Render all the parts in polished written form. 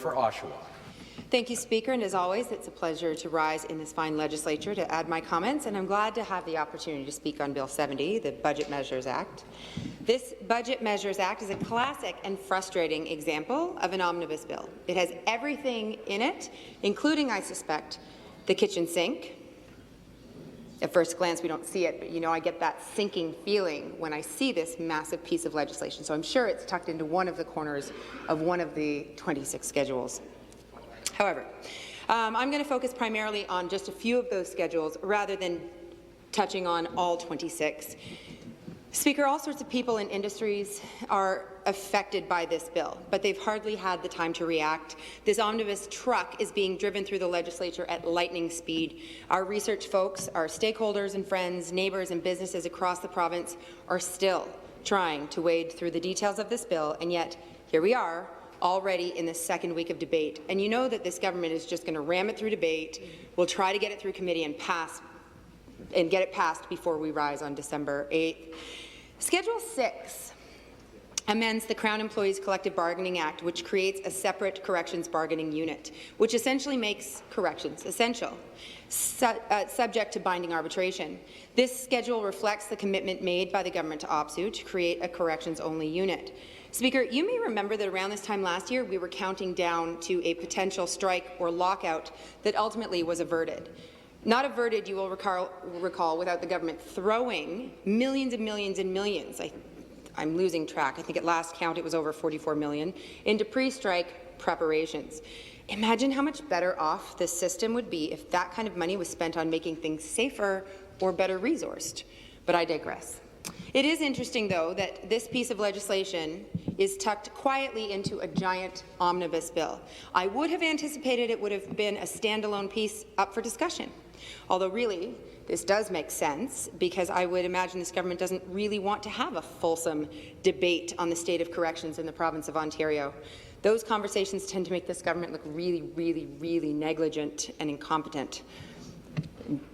for Oshawa. Thank you, Speaker, and as always, it's a pleasure to rise in this fine legislature to add my comments, and I'm glad to have the opportunity to speak on Bill 70, the Budget Measures Act. This Budget Measures Act is a classic and frustrating example of an omnibus bill. It has everything in it, including, I suspect, the kitchen sink. At first glance, we don't see it, but I get that sinking feeling when I see this massive piece of legislation, so I'm sure it's tucked into one of the corners of one of the 26 schedules. However, I'm going to focus primarily on just a few of those schedules rather than touching on all 26. Speaker, all sorts of people and industries are affected by this bill, but they've hardly had the time to react. This omnibus truck is being driven through the legislature at lightning speed. Our research folks, our stakeholders and friends, neighbours and businesses across the province are still trying to wade through the details of this bill, and yet here we are, already in the second week of debate. And you know that this government is just going to ram it through debate. We'll try to get it through committee and get it passed before we rise on December 8th. Schedule 6 amends the Crown Employees Collective Bargaining Act, which creates a separate corrections bargaining unit, which essentially makes corrections essential, subject to binding arbitration. This schedule reflects the commitment made by the government to OPSEU to create a corrections-only unit. Speaker, you may remember that around this time last year, we were counting down to a potential strike or lockout that ultimately was averted. Not averted, you will recall, without the government throwing millions and millions and millions, I'm losing track, I think at last count it was over 44 million, into pre-strike preparations. Imagine how much better off this system would be if that kind of money was spent on making things safer or better resourced. But I digress. It is interesting, though, that this piece of legislation is tucked quietly into a giant omnibus bill. I would have anticipated it would have been a standalone piece up for discussion, although really this does make sense because I would imagine this government doesn't really want to have a fulsome debate on the state of corrections in the province of Ontario. Those conversations tend to make this government look really, really, really negligent and incompetent.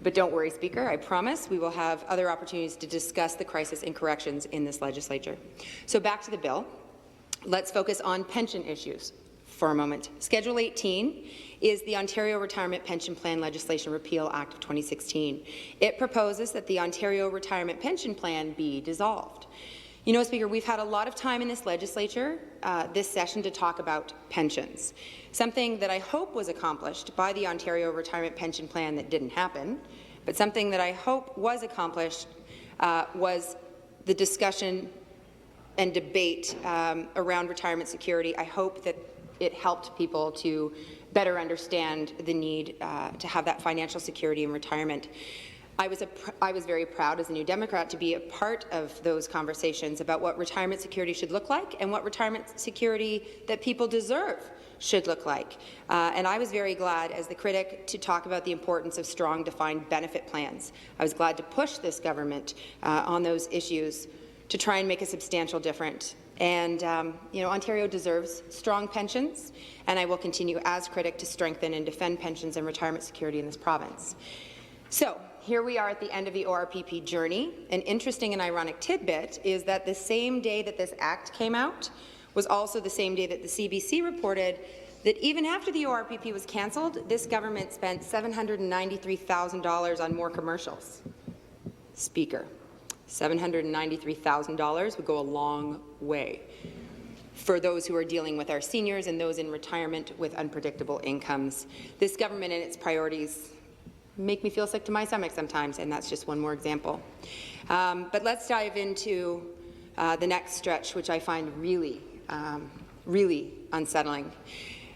But don't worry, Speaker, I promise we will have other opportunities to discuss the crisis in corrections in this legislature. So back to the bill. Let's focus on pension issues for a moment. Schedule 18 is the Ontario Retirement Pension Plan Legislation Repeal Act of 2016. It proposes that the Ontario Retirement Pension Plan be dissolved. You know, Speaker, we've had a lot of time in this legislature this session to talk about pensions, something that I hope was accomplished by the Ontario Retirement Pension Plan that didn't happen, but something that I hope was accomplished was the discussion and debate around retirement security. I hope that it helped people to better understand the need to have that financial security in retirement. I was very proud as a New Democrat to be a part of those conversations about what retirement security should look like and what retirement security that people deserve should look like. And I was very glad, as the critic, to talk about the importance of strong defined benefit plans. I was glad to push this government on those issues to try and make a substantial difference. And, Ontario deserves strong pensions, and I will continue as critic to strengthen and defend pensions and retirement security in this province. So, here we are at the end of the ORPP journey. An interesting and ironic tidbit is that the same day that this act came out was also the same day that the CBC reported that even after the ORPP was cancelled, this government spent $793,000 on more commercials. Speaker, $793,000 would go a long way for those who are dealing with our seniors and those in retirement with unpredictable incomes. This government and its priorities make me feel sick to my stomach sometimes, and that's just one more example. But let's dive into the next stretch, which I find really, really unsettling.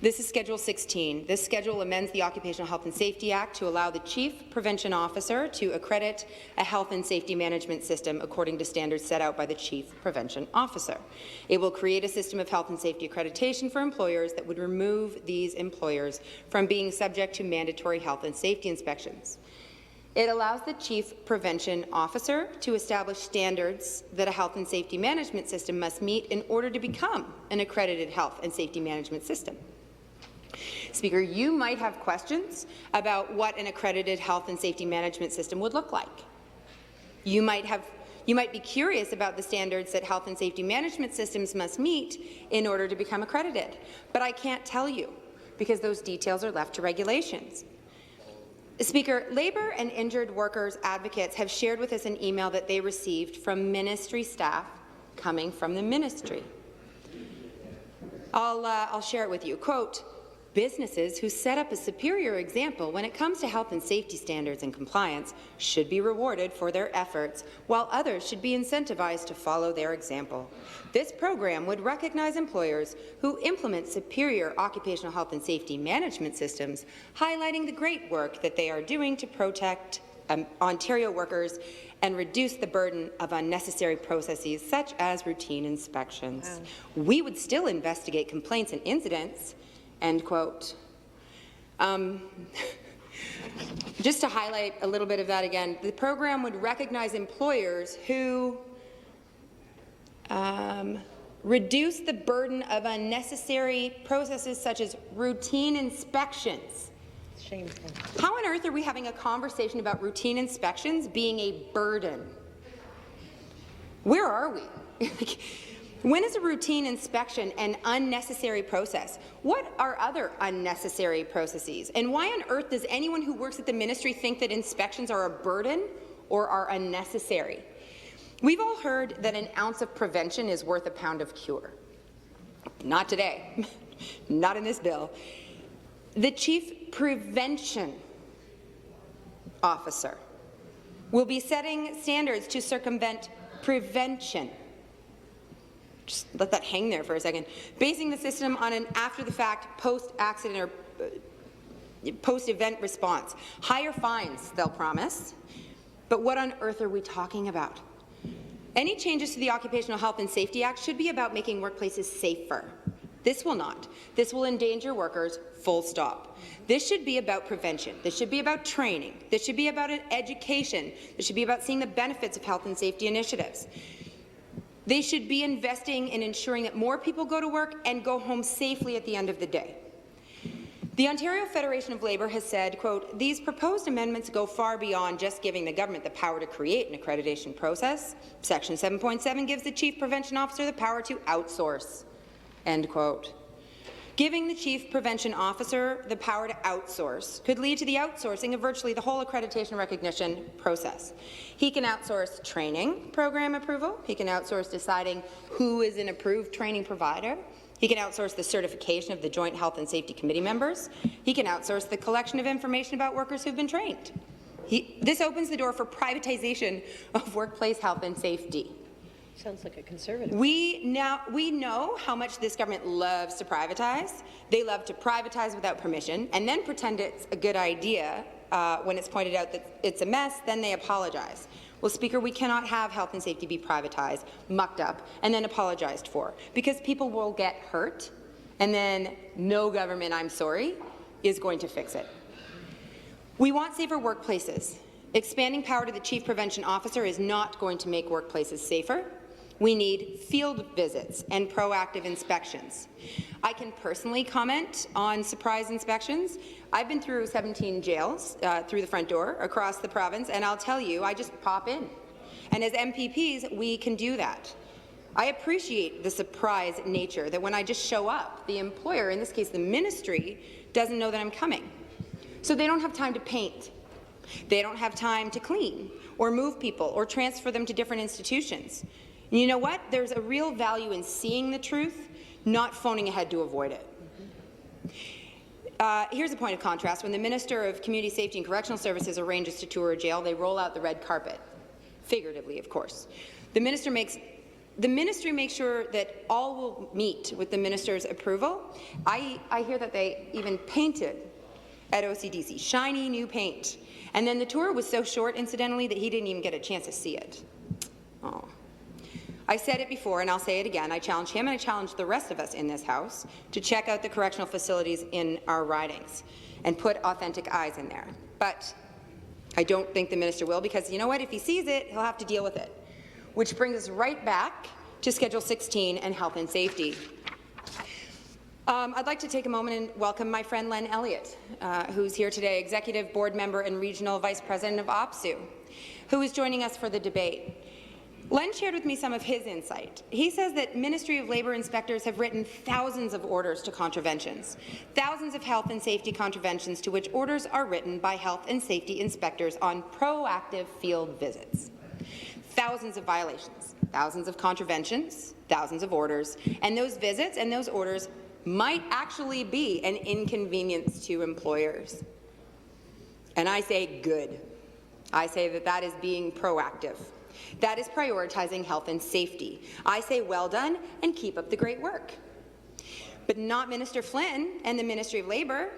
This is Schedule 16. This schedule amends the Occupational Health and Safety Act to allow the Chief Prevention Officer to accredit a health and safety management system according to standards set out by the Chief Prevention Officer. It will create a system of health and safety accreditation for employers that would remove these employers from being subject to mandatory health and safety inspections. It allows the Chief Prevention Officer to establish standards that a health and safety management system must meet in order to become an accredited health and safety management system. Speaker, you might have questions about what an accredited health and safety management system would look like. You might You might be curious about the standards that health and safety management systems must meet in order to become accredited, but I can't tell you because those details are left to regulations. Speaker, Labour and injured workers advocates have shared with us an email that they received from ministry staff coming from the ministry. I'll share it with you. Quote, "Businesses who set up a superior example when it comes to health and safety standards and compliance should be rewarded for their efforts, while others should be incentivized to follow their example. This program would recognize employers who implement superior occupational health and safety management systems, highlighting the great work that they are doing to protect Ontario workers and reduce the burden of unnecessary processes such as routine inspections. We would still investigate complaints and incidents." End quote. Just to highlight a little bit of that again, the program would recognize employers who reduce the burden of unnecessary processes such as routine inspections. Shameful. How on earth are we having a conversation about routine inspections being a burden? Where are we? When is a routine inspection an unnecessary process? What are other unnecessary processes? And why on earth does anyone who works at the ministry think that inspections are a burden or are unnecessary? We've all heard that an ounce of prevention is worth a pound of cure. Not today. Not in this bill. The Chief Prevention Officer will be setting standards to circumvent prevention. Just let that hang there for a second. Basing the system on an after-the-fact, post-accident or post-event response. Higher fines, they'll promise. But what on earth are we talking about? Any changes to the Occupational Health and Safety Act should be about making workplaces safer. This will not. This will endanger workers, full stop. This should be about prevention. This should be about training. This should be about education. This should be about seeing the benefits of health and safety initiatives. They should be investing in ensuring that more people go to work and go home safely at the end of the day. The Ontario Federation of Labour has said, quote, "These proposed amendments go far beyond just giving the government the power to create an accreditation process. Section 7.7 gives the Chief Prevention Officer the power to outsource." End quote. Giving the Chief Prevention Officer the power to outsource could lead to the outsourcing of virtually the whole accreditation recognition process. He can outsource training program approval. He can outsource deciding who is an approved training provider. He can outsource the certification of the Joint Health and Safety Committee members. He can outsource the collection of information about workers who've been trained. This opens the door for privatization of workplace health and safety. Sounds like a conservative. We know how much this government loves to privatize. They love to privatize without permission and then pretend it's a good idea when it's pointed out that it's a mess, then they apologize. Well, Speaker, we cannot have health and safety be privatized, mucked up, and then apologized for, because people will get hurt, and then no government, I'm sorry, is going to fix it. We want safer workplaces. Expanding power to the Chief Prevention Officer is not going to make workplaces safer. We need field visits and proactive inspections. I can personally comment on surprise inspections. I've been through 17 jails through the front door across the province, and I'll tell you, I just pop in. And as MPPs, we can do that. I appreciate the surprise nature that when I just show up, the employer, in this case the ministry, doesn't know that I'm coming. So they don't have time to paint. They don't have time to clean or move people or transfer them to different institutions. And you know what? There's a real value in seeing the truth, not phoning ahead to avoid it. Here's a point of contrast. When the Minister of Community Safety and Correctional Services arranges to tour a jail, they roll out the red carpet, figuratively, of course. The ministry makes sure that all will meet with the minister's approval. I hear that they even painted at OCDC, shiny new paint. And then the tour was so short, incidentally, that he didn't even get a chance to see it. Oh. I said it before, and I'll say it again. I challenge him and I challenge the rest of us in this House to check out the correctional facilities in our ridings and put authentic eyes in there. But I don't think the minister will, because you know what? If he sees it, he'll have to deal with it. Which brings us right back to Schedule 16 and health and safety. I'd like to take a moment and welcome my friend Len Elliott, who's here today, Executive Board Member and Regional Vice President of OPSU, who is joining us for the debate. Len shared with me some of his insight. He says that Ministry of Labour inspectors have written thousands of orders to contraventions, thousands of health and safety contraventions to which orders are written by health and safety inspectors on proactive field visits. Thousands of violations, thousands of contraventions, thousands of orders, and those visits and those orders might actually be an inconvenience to employers. And I say good. I say that that is being proactive. That is prioritizing health and safety. I say well done and keep up the great work. But not Minister Flynn and the Ministry of Labour.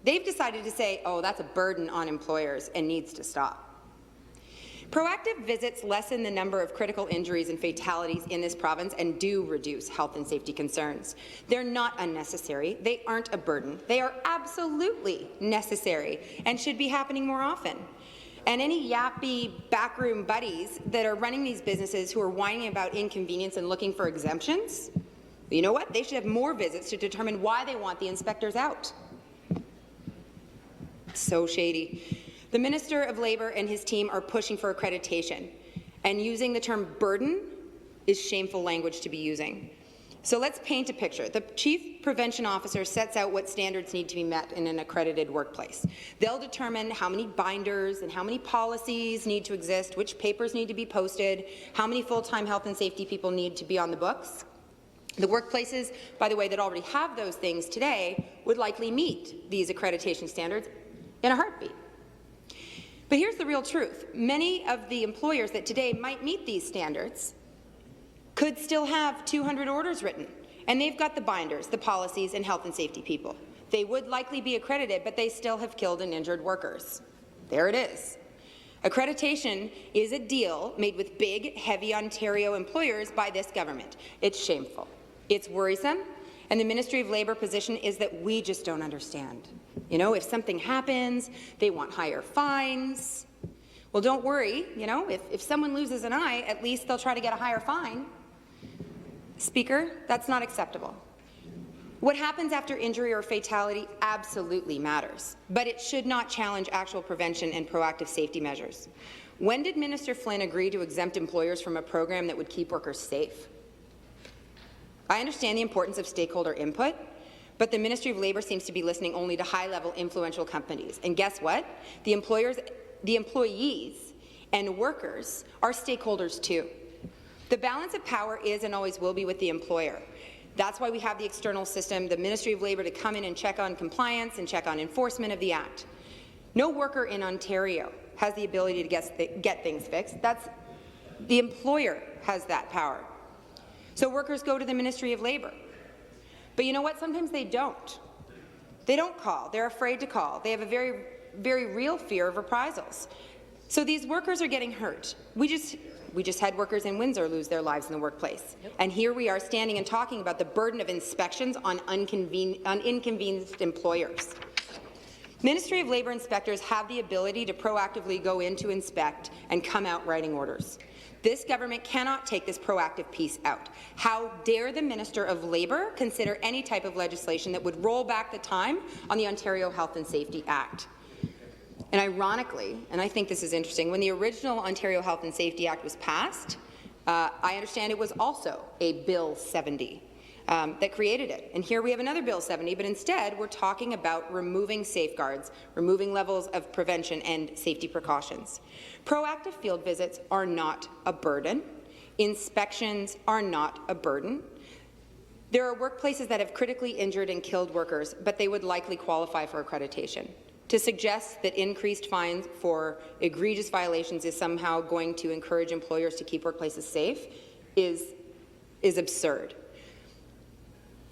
They've decided to say, oh, that's a burden on employers and needs to stop. Proactive visits lessen the number of critical injuries and fatalities in this province and do reduce health and safety concerns. They're not unnecessary. They aren't a burden. They are absolutely necessary and should be happening more often. And any yappy backroom buddies that are running these businesses who are whining about inconvenience and looking for exemptions, you know what? They should have more visits to determine why they want the inspectors out. So shady. The Minister of Labour and his team are pushing for accreditation, and using the term burden is shameful language to be using. So let's paint a picture. The Chief Prevention Officer sets out what standards need to be met in an accredited workplace. They'll determine how many binders and how many policies need to exist, which papers need to be posted, how many full-time health and safety people need to be on the books. The workplaces, by the way, that already have those things today would likely meet these accreditation standards in a heartbeat. But here's the real truth. Many of the employers that today might meet these standards could still have 200 orders written, and they've got the binders, the policies, and health and safety people. They would likely be accredited, but they still have killed and injured workers. There it is. Accreditation is a deal made with big, heavy Ontario employers by this government. It's shameful. It's worrisome, and the Ministry of Labour position is that we just don't understand. You know, if something happens, they want higher fines. Well, don't worry, you know, if someone loses an eye, at least they'll try to get a higher fine. Speaker, that's not acceptable. What happens after injury or fatality absolutely matters, but it should not challenge actual prevention and proactive safety measures. When did Minister Flynn agree to exempt employers from a program that would keep workers safe? I understand the importance of stakeholder input, but the Ministry of Labour seems to be listening only to high-level influential companies. And guess what? The employees and workers are stakeholders too. The balance of power is and always will be with the employer. That's why we have the external system, the Ministry of Labour, to come in and check on compliance and check on enforcement of the Act. No worker in Ontario has the ability to get things fixed. The employer has that power. So workers go to the Ministry of Labour. But you know what? Sometimes they don't. They don't call. They're afraid to call. They have a very, very real fear of reprisals. So these workers are getting hurt. We just had workers in Windsor lose their lives in the workplace. Yep. And here we are standing and talking about the burden of inspections on inconvenienced employers. Ministry of Labour inspectors have the ability to proactively go in to inspect and come out writing orders. This government cannot take this proactive piece out. How dare the Minister of Labour consider any type of legislation that would roll back the time on the Ontario Health and Safety Act? And ironically, and I think this is interesting, when the original Ontario Health and Safety Act was passed, I understand it was also a Bill 70 that created it. And here we have another Bill 70, but instead we're talking about removing safeguards, removing levels of prevention and safety precautions. Proactive field visits are not a burden. Inspections are not a burden. There are workplaces that have critically injured and killed workers, but they would likely qualify for accreditation. To suggest that increased fines for egregious violations is somehow going to encourage employers to keep workplaces safe is absurd.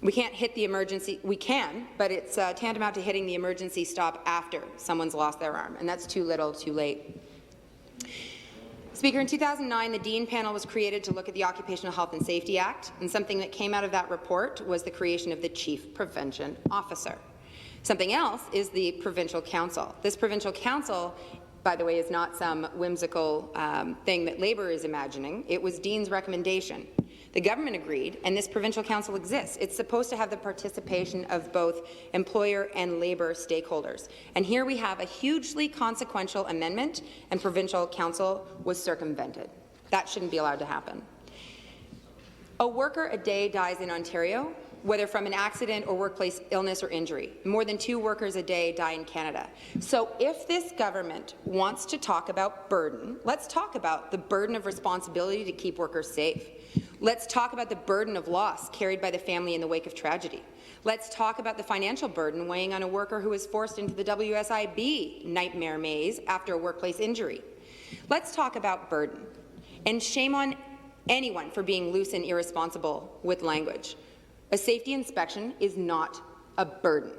We can't hit the emergency. We can, but it's tantamount to hitting the emergency stop after someone's lost their arm, and that's too little, too late. Speaker, in 2009, the Dean panel was created to look at the Occupational Health and Safety Act, and something that came out of that report was the creation of the Chief Prevention Officer. Something else is the Provincial Council. This Provincial Council, by the way, is not some whimsical thing that Labour is imagining. It was Dean's recommendation. The government agreed, and this Provincial Council exists. It's supposed to have the participation of both employer and Labour stakeholders. And here we have a hugely consequential amendment, and Provincial Council was circumvented. That shouldn't be allowed to happen. A worker a day dies in Ontario, whether from an accident or workplace illness or injury. More than 2 workers a day die in Canada. So if this government wants to talk about burden, let's talk about the burden of responsibility to keep workers safe. Let's talk about the burden of loss carried by the family in the wake of tragedy. Let's talk about the financial burden weighing on a worker who was forced into the WSIB nightmare maze after a workplace injury. Let's talk about burden. And shame on anyone for being loose and irresponsible with language. A safety inspection is not a burden.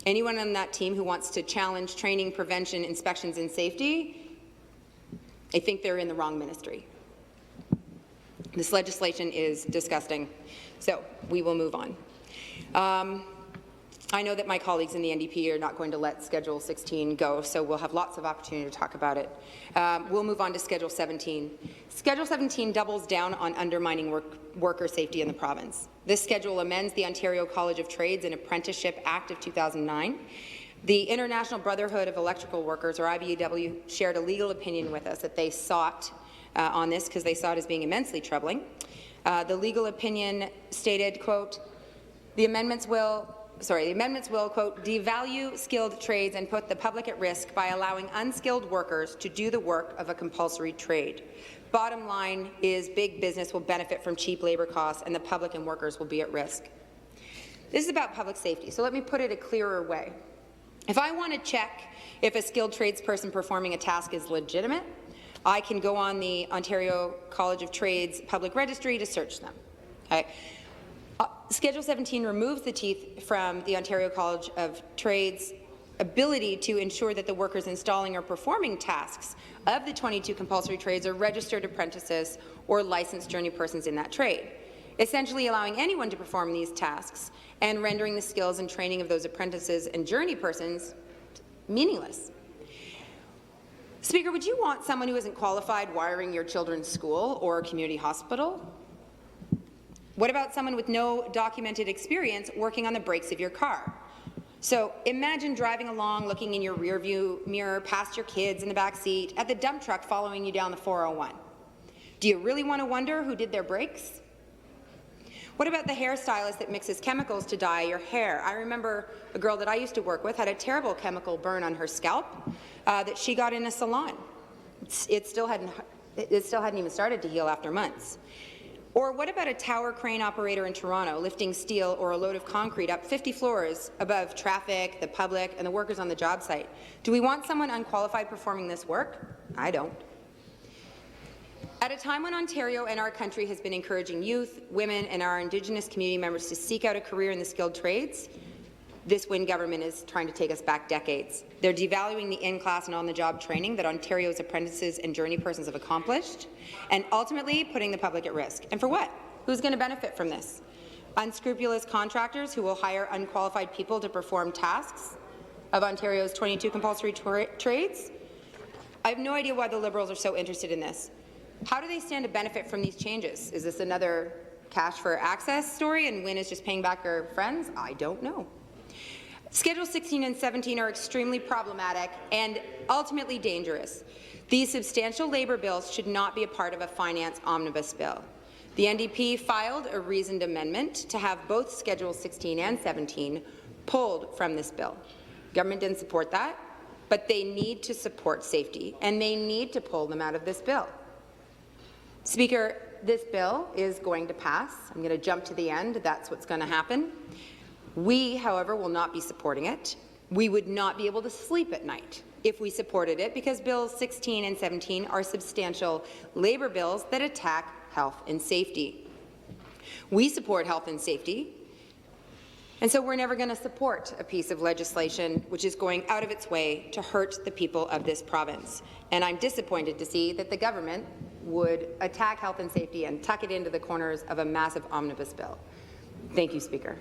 Anyone on that team who wants to challenge training, prevention, inspections, and safety, I think they're in the wrong ministry. This legislation is disgusting. So we will move on. I know that my colleagues in the NDP are not going to let Schedule 16 go, so we'll have lots of opportunity to talk about it. We'll move on to Schedule 17. Schedule 17 doubles down on undermining worker safety in the province. This schedule amends the Ontario College of Trades and Apprenticeship Act of 2009. The International Brotherhood of Electrical Workers, or IBEW, shared a legal opinion with us that they sought on this because they saw it as being immensely troubling. The legal opinion stated, quote, the amendments will, quote, devalue skilled trades and put the public at risk by allowing unskilled workers to do the work of a compulsory trade. Bottom line is big business will benefit from cheap labour costs and the public and workers will be at risk. This is about public safety, so let me put it a clearer way. If I want to check if a skilled tradesperson performing a task is legitimate, I can go on the Ontario College of Trades public registry to search them. Okay. Schedule 17 removes the teeth from the Ontario College of Trades' ability to ensure that the workers installing or performing tasks of the 22 compulsory trades are registered apprentices or licensed journey persons in that trade, essentially allowing anyone to perform these tasks and rendering the skills and training of those apprentices and journey persons meaningless. Speaker, would you want someone who isn't qualified wiring your children's school or community hospital? What about someone with no documented experience working on the brakes of your car? So imagine driving along, looking in your rearview mirror, past your kids in the back seat, at the dump truck following you down the 401. Do you really want to wonder who did their brakes? What about the hairstylist that mixes chemicals to dye your hair? I remember a girl that I used to work with had a terrible chemical burn on her scalp that she got in a salon. It still hadn't even started to heal after months. Or what about a tower crane operator in Toronto lifting steel or a load of concrete up 50 floors above traffic, the public, and the workers on the job site? Do we want someone unqualified performing this work? I don't. At a time when Ontario and our country has been encouraging youth, women, and our Indigenous community members to seek out a career in the skilled trades, this Wynne government is trying to take us back decades. They're devaluing the in-class and on-the-job training that Ontario's apprentices and journey persons have accomplished, and ultimately putting the public at risk. And for what? Who's going to benefit from this? Unscrupulous contractors who will hire unqualified people to perform tasks of Ontario's 22 compulsory trades? I have no idea why the Liberals are so interested in this. How do they stand to benefit from these changes? Is this another cash for access story and Wynne is just paying back her friends? I don't know. Schedule 16 and 17 are extremely problematic and ultimately dangerous. These substantial labour bills should not be a part of a finance omnibus bill. The NDP filed a reasoned amendment to have both Schedule 16 and 17 pulled from this bill. Government didn't support that, but they need to support safety, and they need to pull them out of this bill. Speaker, this bill is going to pass. I'm going to jump to the end. That's what's going to happen. We, however, will not be supporting it. We would not be able to sleep at night if we supported it because Bills 16 and 17 are substantial labour bills that attack health and safety. We support health and safety, and so we're never going to support a piece of legislation which is going out of its way to hurt the people of this province. And I'm disappointed to see that the government would attack health and safety and tuck it into the corners of a massive omnibus bill. Thank you, Speaker.